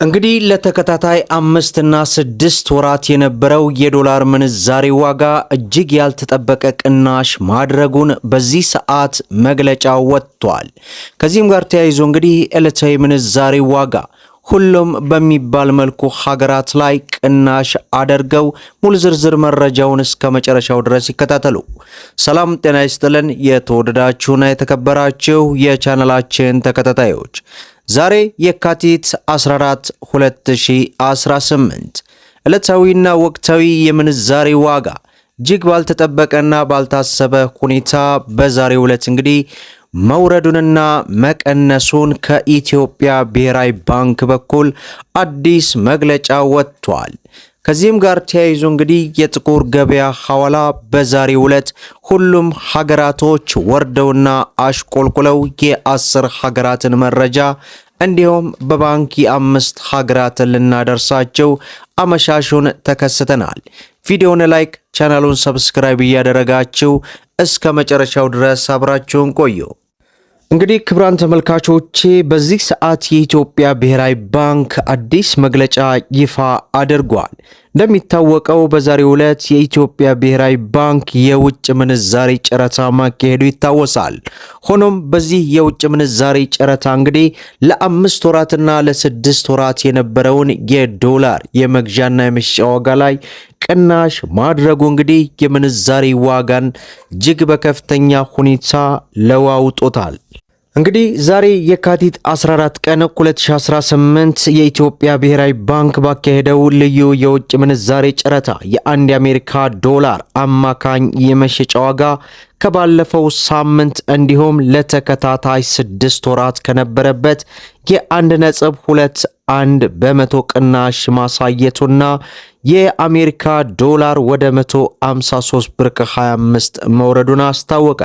እንግዲህ ለተከታታይ 5 እና 6 ወራት የነበረው የዶላር ምንዛሬ ዋጋ እጅግ ያልተጠበቀ ቅናሽ ማድረጉን በዚህ ሰዓት መግለጫ ወጥቷል። ከዚህም ጋር ተያይዞ እንግዲህ ዕለታዊ ምንዛሬ ዋጋ ሁሉም በሚባል መልኩ ሀገራት ላይ ቅናሽ አድርገው ሙሉ ዝርዝር መረጃውን እስከ መጨረሻው ድረስ ይከታተሉ። ሰላም ጤና ይስጥልን። የተወደዳችሁና የተከበራችሁ የቻናላችን ተከታታዮች ዛሬ የካቲት 14 2018 ዕለታዊና ወቅታዊ የምንዛሬ ዋጋ እጅግ ባልተጠበቀና ባልታሰበ ሁኔታ በዛሬው ዕለት እንግዲህ መውረዱንና መቀነሱን ከኢትዮጵያ ብሔራዊ ባንክ በኩል አዲስ መግለጫ ወጥቷል። ከዚህም ጋር ተያይዞ እንግዲህ የጥቁር ገበያ ሐዋላ በዛሬው ዕለት ሁሉም ሀገራቶች ወርደውና አሽቆልቁለው የ10 ሀገራትን መረጃ እንዲሁም በባንክ የ5 ሀገራትን ልናደርሳቸው አመሻሹን ተከስተናል። ቪዲዮውን ላይክ፣ ቻናሉን ሰብስክራይብ እያደረጋችሁ እስከ መጨረሻው ድረስ አብራችሁን ቆዩ። እንግዲህ ክቡራን ተመልካቾቼ በዚህ ሰዓት የኢትዮጵያ ብሔራዊ ባንክ አዲስ መግለጫ ይፋ አድርጓል። እንደሚታወቀው በዛሬው ዕለት የኢትዮጵያ ብሔራዊ ባንክ የውጭ ምንዛሬ ጨረታ ማካሄዱ ይታወሳል። ሆኖም በዚህ የውጭ ምንዛሬ ጨረታ እንግዲህ ለ5 ወራትና ለ6 ወራት የነበረውን የዶላር የመግዣና የመሸጫ ዋጋ ላይ ቅናሽ ማድረጉ እንግዲህ የምንዛሬ ዋጋን እጅግ በከፍተኛ ሁኔታ ለዋውጦታል። እንግዲህ ዛሬ የካቲት 14 ቀን 2018 የኢትዮጵያ ብሔራዊ ባንክ ባካሄደው ልዩ የውጭ ምንዛሬ ጨረታ የአንድ የአሜሪካ ዶላር አማካኝ የመሸጫ ዋጋ ከባለፈው ሳምንት እንዲሁም ለተከታታይ 6 ወራት ከነበረበት የ1.21 በመቶ ቅናሽ ማሳየቱና የአሜሪካ ዶላር ወደ 153 ብር ከ25 መውረዱን አስታወቀ።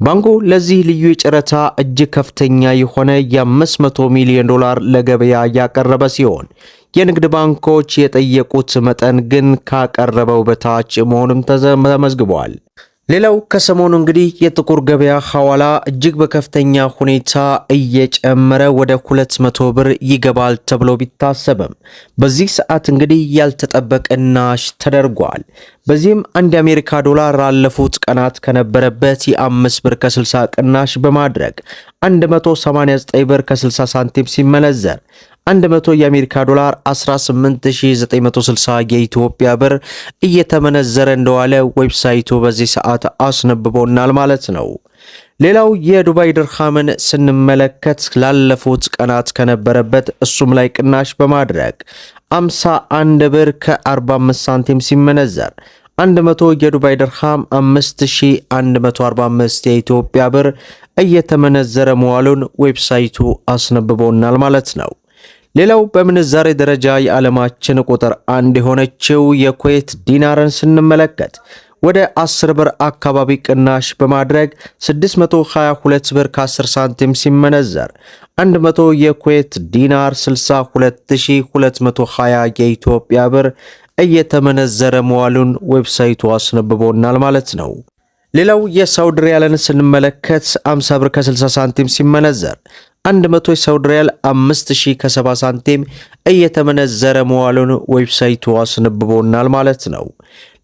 ባንኩ ለዚህ ልዩ የጨረታ እጅግ ከፍተኛ የሆነ የ500 ሚሊዮን ዶላር ለገበያ ያቀረበ ሲሆን የንግድ ባንኮች የጠየቁት መጠን ግን ካቀረበው በታች መሆኑም ተመዝግቧል። ሌላው ከሰሞኑ እንግዲህ የጥቁር ገበያ ሐዋላ እጅግ በከፍተኛ ሁኔታ እየጨመረ ወደ 200 ብር ይገባል ተብሎ ቢታሰብም በዚህ ሰዓት እንግዲህ ያልተጠበቀ ቅናሽ ተደርጓል። በዚህም አንድ የአሜሪካ ዶላር ላለፉት ቀናት ከነበረበት የ5 ብር ከ60 ቅናሽ በማድረግ 189 ብር ከ60 ሳንቲም ሲመነዘር 100 የአሜሪካ ዶላር 18960 የኢትዮጵያ ብር እየተመነዘረ እንደዋለ ዌብሳይቱ በዚህ ሰዓት አስነብቦናል ማለት ነው። ሌላው የዱባይ ድርሃምን ስንመለከት ላለፉት ቀናት ከነበረበት እሱም ላይ ቅናሽ በማድረግ 51 ብር ከ45 ሳንቲም ሲመነዘር 100 የዱባይ ድርሃም 5145 የኢትዮጵያ ብር እየተመነዘረ መዋሉን ዌብሳይቱ አስነብቦናል ማለት ነው። ሌላው በምንዛሬ ደረጃ የዓለማችን ቁጥር 1 የሆነችው የኩዌት ዲናርን ስንመለከት ወደ 10 ብር አካባቢ ቅናሽ በማድረግ 622 ብር ከ10 ሳንቲም ሲመነዘር 100 የኩዌት ዲናር 62220 የኢትዮጵያ ብር እየተመነዘረ መዋሉን ዌብሳይቱ አስነብቦናል ማለት ነው። ሌላው የሳውዲ ሪያልን ስንመለከት 50 ብር ከ60 ሳንቲም ሲመነዘር 100 የሳውዲ ሪያል 5000 ከ70 ሳንቲም እየተመነዘረ መዋሉን ዌብሳይቱ አስነብቦናል ማለት ነው።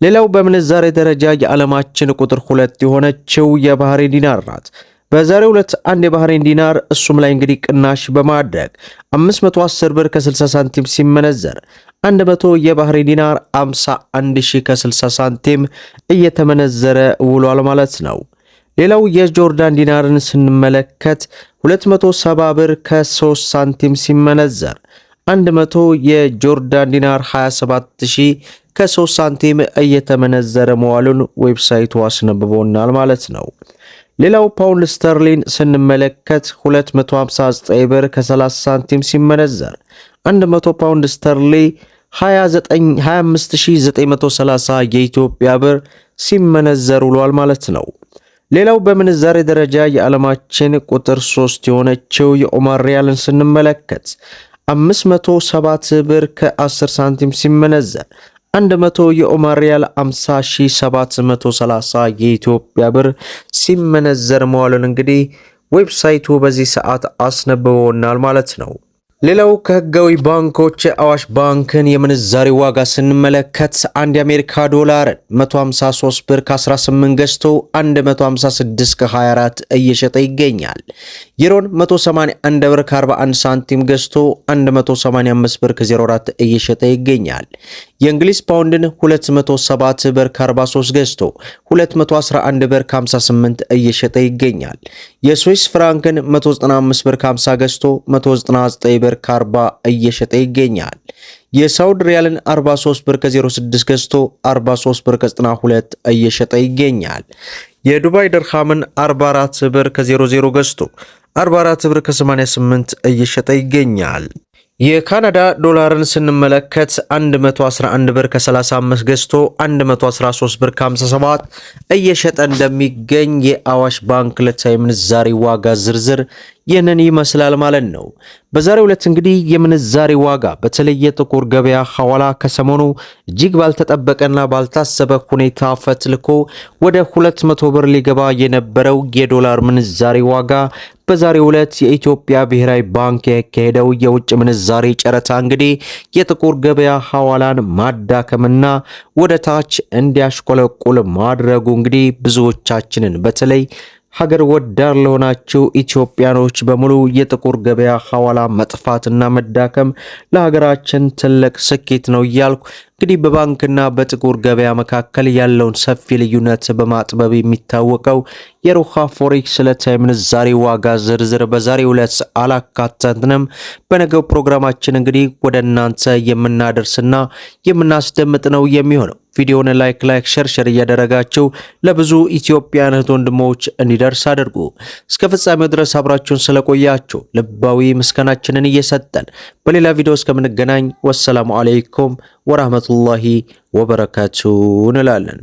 ሌላው በምንዛሬ ደረጃ የዓለማችን ቁጥር 2 የሆነችው የባህሬን ዲናር ናት። በዛሬው ዕለት አንድ የባህሬን ዲናር እሱም ላይ እንግዲህ ቅናሽ በማድረግ 510 ብር ከ60 ሳንቲም ሲመነዘር 100 የባህሬን ዲናር 51000 ከ60 ሳንቲም እየተመነዘረ ውሏል ማለት ነው። ሌላው የጆርዳን ዲናርን ስንመለከት 270 ብር ከ3 ሳንቲም ሲመነዘር 100 የጆርዳን ዲናር 27000 ከ3 ሳንቲም እየተመነዘረ መዋሉን ዌብሳይቱ አስነብቦናል ማለት ነው። ሌላው ፓውንድ ስተርሊን ስንመለከት 259 ብር ከ30 ሳንቲም ሲመነዘር 100 ፓውንድ ስተርሊ 25930 የኢትዮጵያ ብር ሲመነዘር ውሏል ማለት ነው። ሌላው በምንዛሬ ደረጃ የዓለማችን ቁጥር 3 የሆነችው የኦማር ሪያልን ስንመለከት 507 ብር ከ10 ሳንቲም ሲመነዘር 100 የኦማር ሪያል 50730 የኢትዮጵያ ብር ሲመነዘር መዋሉን እንግዲህ ዌብሳይቱ በዚህ ሰዓት አስነብቦናል ማለት ነው። ሌላው ከህጋዊ ባንኮች አዋሽ ባንክን የምንዛሬ ዋጋ ስንመለከት አንድ የአሜሪካ ዶላርን 153 ብር ከ18 ገዝቶ 156 ከ24 እየሸጠ ይገኛል። ዩሮን 181 ብር ከ41 ሳንቲም ገዝቶ 185 ብር ከ04 እየሸጠ ይገኛል። የእንግሊዝ ፓውንድን 207 ብር ከ43 ገዝቶ 211 ብር ከ58 እየሸጠ ይገኛል። የስዊስ ፍራንክን 195 ብር ከ50 ገዝቶ 199 ብር ከ40 እየሸጠ ይገኛል። የሳውዲ ሪያልን 43 ብር ከ06 ገዝቶ 43 ብር ከ92 እየሸጠ ይገኛል። የዱባይ ድርሃምን 44 ብር ከ00 ገዝቶ 44 ብር ከ88 እየሸጠ ይገኛል። የካናዳ ዶላርን ስንመለከት 111 ብር ከ35 ገዝቶ 113 ብር ከ57 እየሸጠ እንደሚገኝ የአዋሽ ባንክ ዕለታዊ ምንዛሬ ዋጋ ዝርዝር ይህንን ይመስላል ማለት ነው። በዛሬው ዕለት እንግዲህ የምንዛሬ ዋጋ በተለይ የጥቁር ገበያ ሐዋላ ከሰሞኑ እጅግ ባልተጠበቀና ባልታሰበ ሁኔታ ፈትልኮ ወደ 200 ብር ሊገባ የነበረው የዶላር ምንዛሬ ዋጋ በዛሬው ዕለት የኢትዮጵያ ብሔራዊ ባንክ ያካሄደው የውጭ ምንዛሬ ጨረታ እንግዲህ የጥቁር ገበያ ሐዋላን ማዳከምና ወደ ታች እንዲያሽቆለቁል ማድረጉ እንግዲህ ብዙዎቻችንን በተለይ ሀገር ወዳድ ለሆናችሁ ኢትዮጵያኖች በሙሉ የጥቁር ገበያ ሐዋላ መጥፋትና መዳከም ለሀገራችን ትልቅ ስኬት ነው እያልኩ እንግዲህ በባንክና በጥቁር ገበያ መካከል ያለውን ሰፊ ልዩነት በማጥበብ የሚታወቀው የሮሃ ፎሬክስ ዕለታዊ ምንዛሬ ዋጋ ዝርዝር በዛሬው ዕለት አላካተትንም። በነገው ፕሮግራማችን እንግዲህ ወደ እናንተ የምናደርስና የምናስደምጥ ነው የሚሆነው። ቪዲዮውን ላይክ ሸር እያደረጋችሁ ለብዙ ኢትዮጵያውያን እህት ወንድሞች እንዲደርስ አድርጉ። እስከ ፍጻሜው ድረስ አብራችሁን ስለቆያችሁ ልባዊ ምስጋናችንን እየሰጠን በሌላ ቪዲዮ እስከምንገናኝ ወሰላሙ አለይኩም ወራህመቱላሂ ወበረካቱ እንላለን።